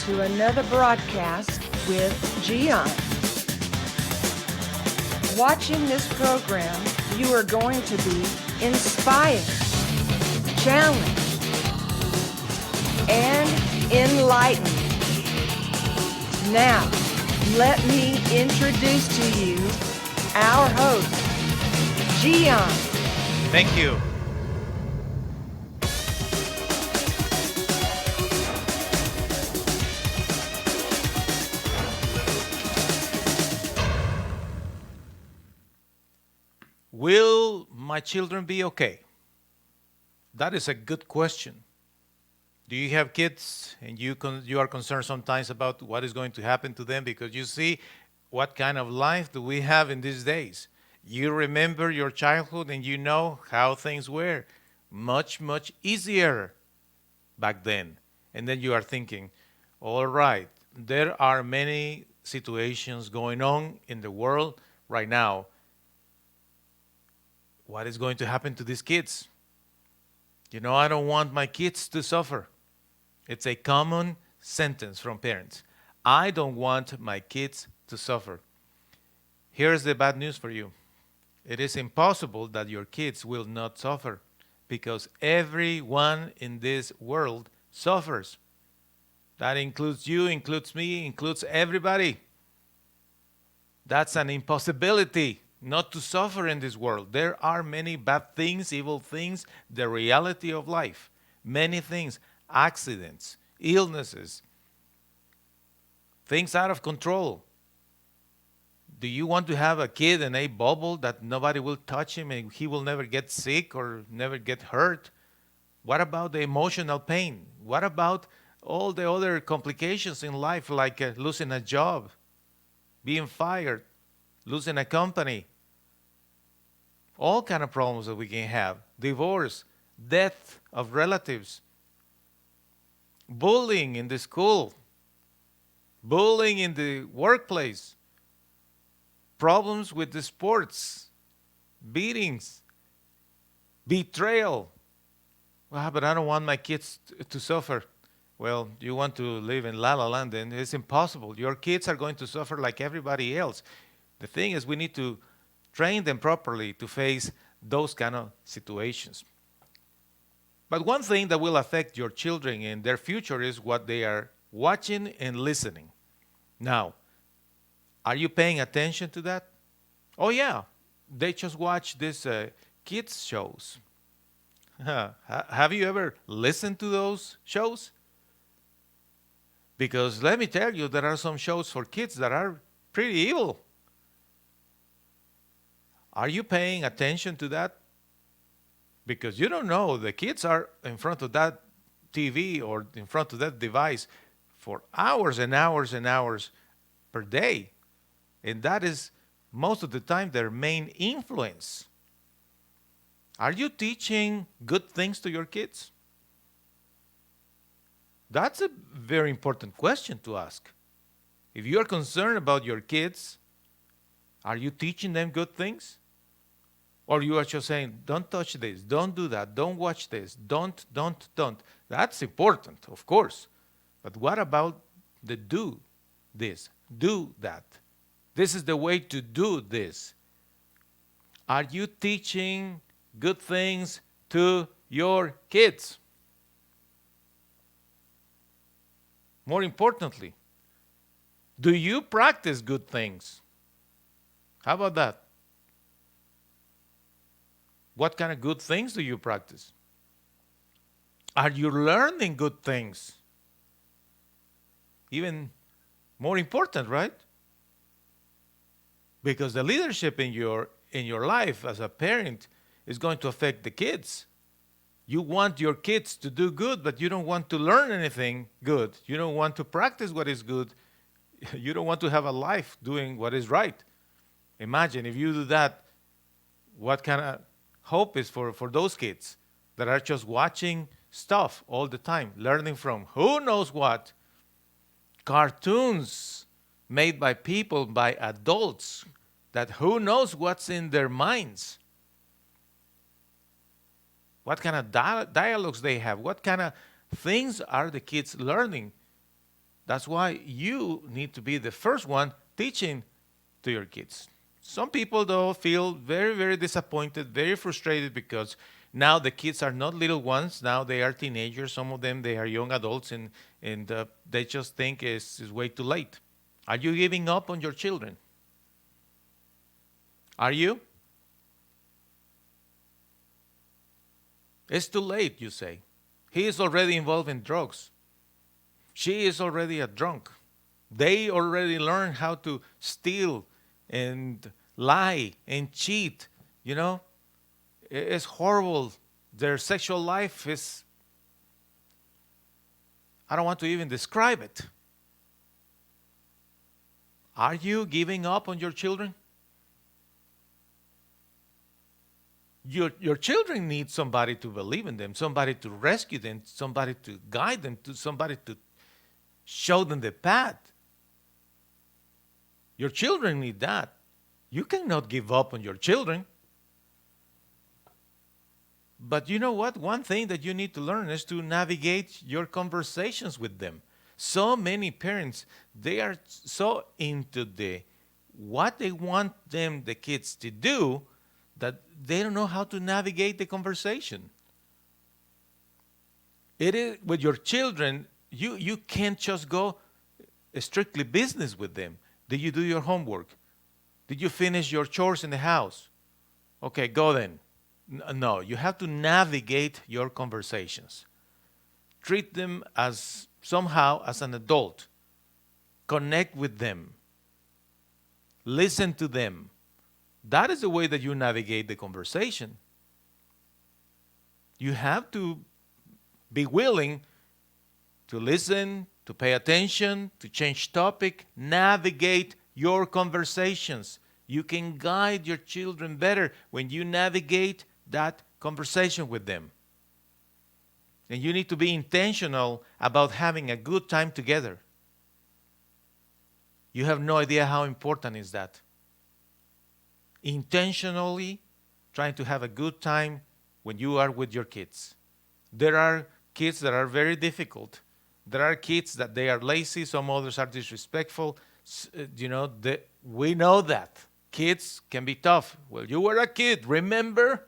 to another broadcast with Gian. Watching this program, you are going to be inspired, challenged, and enlightened. Now, let me introduce to you our host, Gian. Thank you. Will my children be okay? That is a good question. Do you have kids and you are concerned sometimes about what is going to happen to them because you see what kind of life do we have in these days? You remember your childhood and you know how things were much, much easier back then. And then you are thinking, all right, there are many situations going on in the world right now. What is going to happen to these kids? I don't want my kids to suffer. It's a common sentence from parents. I don't want my kids to suffer. Here's the bad news for you. It is impossible that your kids will not suffer because everyone in this world suffers. That includes you, includes me, includes everybody. That's an impossibility not to suffer in this world. There are many bad things, evil things, the reality of life. Many things, accidents, illnesses, things out of control. Do you want to have a kid in a bubble that nobody will touch him and he will never get sick or never get hurt? What about the emotional pain? What about all the other complications in life like losing a job, being fired, losing a company? All kind of problems that we can have. Divorce, death of relatives, bullying in the school, bullying in the workplace, problems with the sports, beatings, betrayal. Well, but I don't want my kids to suffer. Well, you want to live in La La Land, and it's impossible. Your kids are going to suffer like everybody else. The thing is, we need to train them properly to face those kind of situations. But one thing that will affect your children and their future is what they are watching and listening. Now, are you paying attention to that? Oh, yeah. They just watch these kids shows. Have you ever listened to those shows? Because let me tell you, there are some shows for kids that are pretty evil. Are you paying attention to that? Because you don't know, the kids are in front of that TV or in front of that device for hours and hours and hours per day. And that is most of the time their main influence. Are you teaching good things to your kids? That's a very important question to ask. If you are concerned about your kids, are you teaching them good things? Or you are just saying, don't touch this, don't do that, don't watch this, don't. That's important, of course. But what about the do this, do that? This is the way to do this. Are you teaching good things to your kids? More importantly, do you practice good things? How about that? What kind of good things do you practice? Are you learning good things? Even more important, right? Because the leadership in your life as a parent is going to affect the kids. You want your kids to do good, but you don't want to learn anything good. You don't want to practice what is good. You don't want to have a life doing what is right. Imagine if you do that, what kind of hope is for those kids that are just watching stuff all the time, learning from who knows what, cartoons made by people, by adults, that who knows what's in their minds. What kind of dialogues they have, what kind of things are the kids learning That's why you need to be the first one teaching to your kids. Some people, though, feel very, very disappointed, very frustrated because now the kids are not little ones. Now they are teenagers. Some of them, they are young adults, and they just think it's way too late. Are you giving up on your children? Are you? It's too late, you say. He is already involved in drugs. She is already a drunk. They already learned how to steal and lie and cheat. You know, it's horrible. Their sexual life is, I don't want to even describe it. Are you giving up on your children? Your children need somebody to believe in them, somebody to rescue them, somebody to guide them, to somebody to show them the path. Your children need that. You cannot give up on your children. But you know what? One thing that you need to learn is to navigate your conversations with them. So many parents, they are so into what they want the kids to do, that they don't know how to navigate the conversation. It is with your children, you can't just go strictly business with them. Did you do your homework? Did you finish your chores in the house? Okay, go then. No, you have to navigate your conversations. Treat them as somehow as an adult. Connect with them. Listen to them. That is the way that you navigate the conversation. You have to be willing to listen, to pay attention, to change topic, navigate your conversations. You can guide your children better when you navigate that conversation with them. And you need to be intentional about having a good time together. You have no idea how important is that. Intentionally trying to have a good time when you are with your kids. There are kids that are very difficult. There are kids that they are lazy. Some others are disrespectful. We know that. Kids can be tough. Well, you were a kid, remember?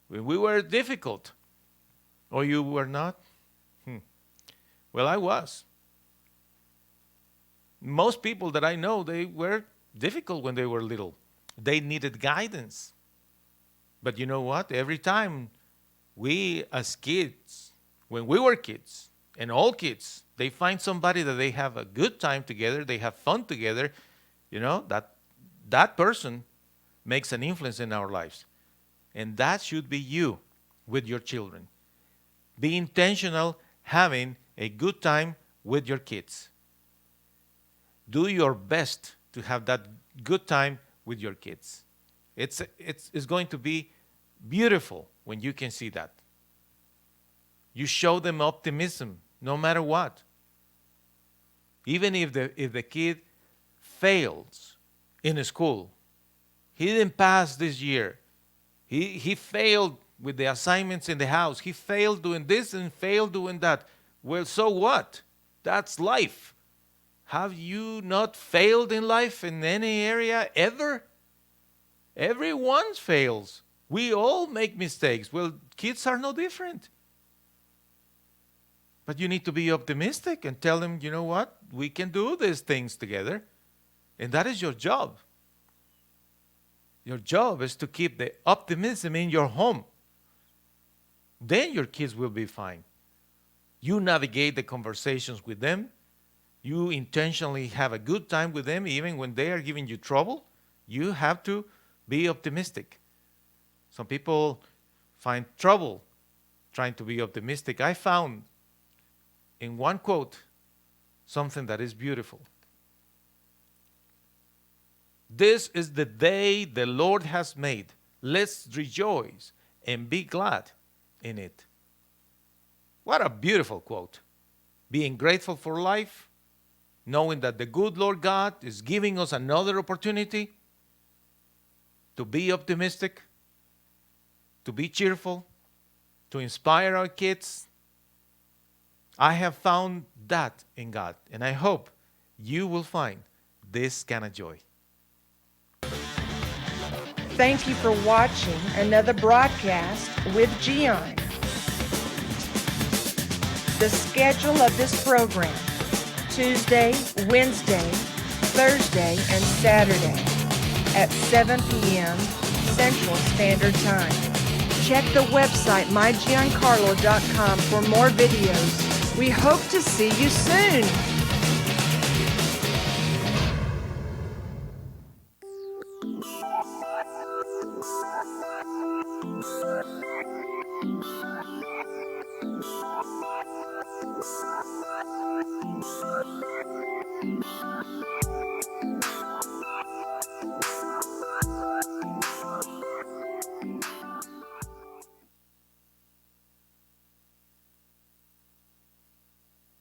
When we were difficult. Or you were not? Well, I was. Most people that I know, they were difficult when they were little. They needed guidance. But you know what? Every time we as kids, when we were kids, and all kids, they find somebody that they have a good time together, they have fun together, that person makes an influence in our lives. And that should be you with your children. Be intentional having a good time with your kids. Do your best to have that good time with your kids. It's going to be beautiful when you can see that. You show them optimism no matter what. Even if the kid fails in school, he didn't pass this year. He failed with the assignments in the house. He failed doing this and failed doing that. Well, so what? That's life. Have you not failed in life in any area ever? Everyone fails. We all make mistakes. Well, kids are no different. But you need to be optimistic and tell them, you know what? We can do these things together. And that is your job. Your job is to keep the optimism in your home. Then your kids will be fine. You navigate the conversations with them. You intentionally have a good time with them, even when they are giving you trouble. You have to be optimistic. Some people find trouble trying to be optimistic. I found in one quote something that is beautiful. This is the day the Lord has made. Let's rejoice and be glad in it. What a beautiful quote. Being grateful for life, knowing that the good Lord God is giving us another opportunity to be optimistic, to be cheerful, to inspire our kids. I have found that in God. And I hope you will find this kind of joy. Thank you for watching another broadcast with Gian. The schedule of this program: Tuesday, Wednesday, Thursday, and Saturday at 7 p.m. Central Standard Time. Check the website mygiancarlo.com for more videos. We hope to see you soon.